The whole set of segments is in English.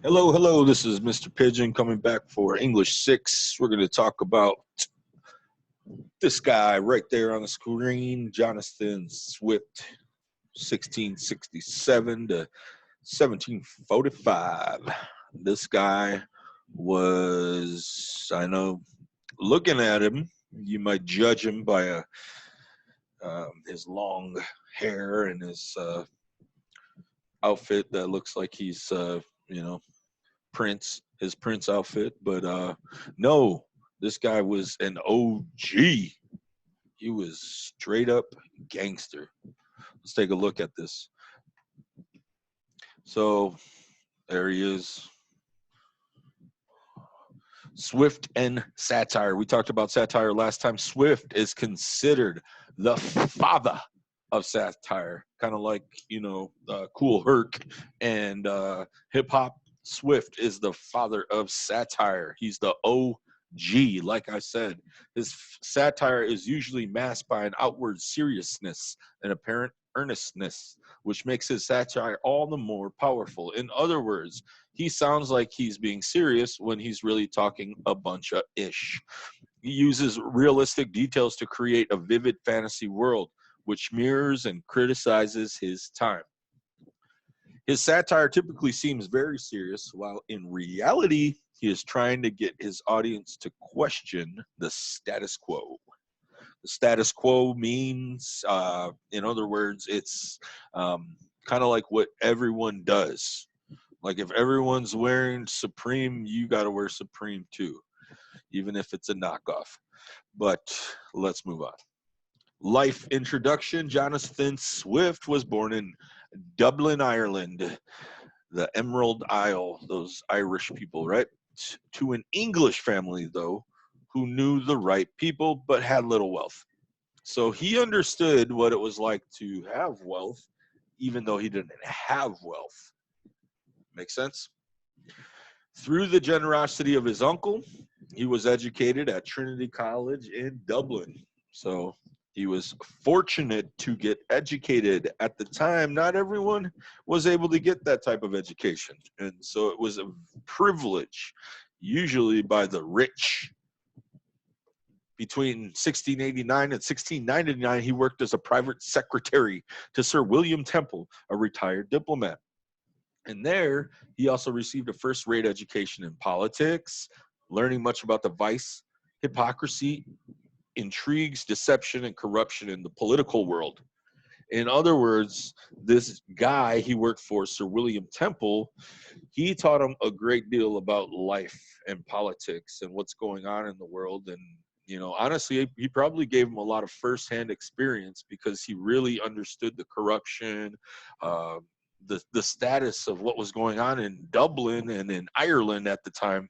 Hello, hello. This is Mr. Pigeon coming back for English 6. We're going to talk about this guy right there on the screen, Jonathan Swift, 1667 to 1745. This guy was, I know, looking at him, you might judge him by his long hair and his outfit that looks like he's, his Prince outfit, but no, this guy was an OG. He was straight up gangster. Let's take a look at this. So there he is. Swift and Satire. We talked about Satire last time. Swift is considered the father of satire, kind of like, Cool Herc and hip hop. Swift is the father of satire. He's the OG. Like I said, his satire is usually masked by an outward seriousness and apparent earnestness, which makes his satire all the more powerful. In other words, he sounds like he's being serious when he's really talking a bunch of ish. He uses realistic details to create a vivid fantasy world, which mirrors and criticizes his time. His satire typically seems very serious, while in reality, he is trying to get his audience to question the status quo. The status quo means, in other words, it's kind of like what everyone does. Like if everyone's wearing Supreme, you got to wear Supreme too, even if it's a knockoff. But let's move on. Life introduction. Jonathan Swift was born in Dublin, Ireland, the Emerald Isle, those Irish people, right? To an English family, though, who knew the right people but had little wealth. So he understood what it was like to have wealth, even though he didn't have wealth. Make sense? Through the generosity of his uncle, he was educated at Trinity College in Dublin. So he was fortunate to get educated. At the time, not everyone was able to get that type of education. And so it was a privilege, usually by the rich. Between 1689 and 1699, he worked as a private secretary to Sir William Temple, a retired diplomat. And there, he also received a first-rate education in politics, learning much about the vice, hypocrisy, intrigues, deception, and corruption in the political world. In other words, this guy he worked for, Sir William Temple, he taught him a great deal about life and politics and what's going on in the world. And, honestly, he probably gave him a lot of firsthand experience because he really understood the corruption, the status of what was going on in Dublin and in Ireland at the time,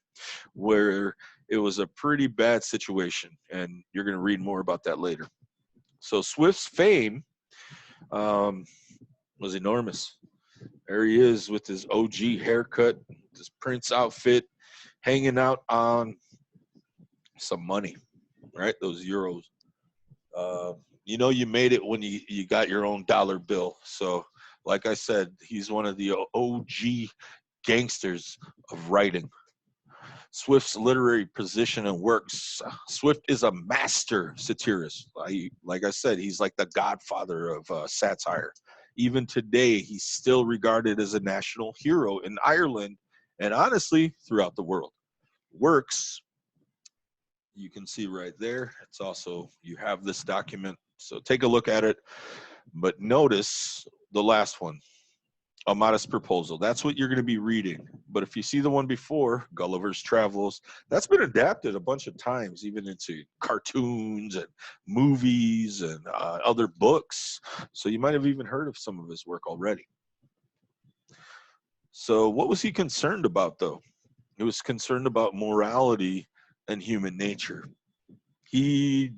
where it was a pretty bad situation. And you're going to read more about that later. So Swift's fame was enormous. There he is with his OG haircut, his Prince outfit, hanging out on some money, right? Those euros. You made it when you got your own dollar bill. So, like I said, he's one of the OG gangsters of writing. Swift's literary position and works. Swift is a master satirist. Like I said, he's like the godfather of satire. Even today, he's still regarded as a national hero in Ireland and honestly throughout the world. Works, you can see right there. It's also, you have this document, so take a look at it. But notice the last one, A Modest Proposal. That's what you're going to be reading. But if you see the one before, Gulliver's Travels, that's been adapted a bunch of times, even into cartoons and movies and other books. So you might have even heard of some of his work already. So what was he concerned about, though? He was concerned about morality and human nature. He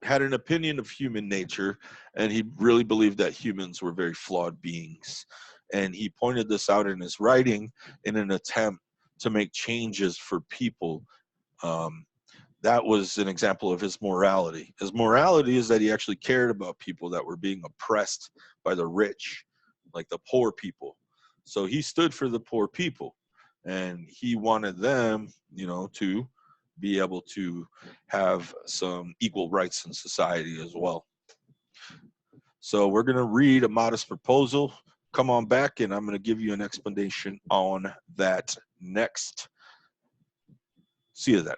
had an opinion of human nature, and he really believed that humans were very flawed beings. And he pointed this out in his writing in an attempt to make changes for people. That was an example of his morality. His morality is that he actually cared about people that were being oppressed by the rich, like the poor people. So he stood for the poor people. and he wanted them, you know, to be able to have some equal rights in society as well. So we're going to read a modest proposal. Come on back, and I'm going to give you an explanation on that next. See you then.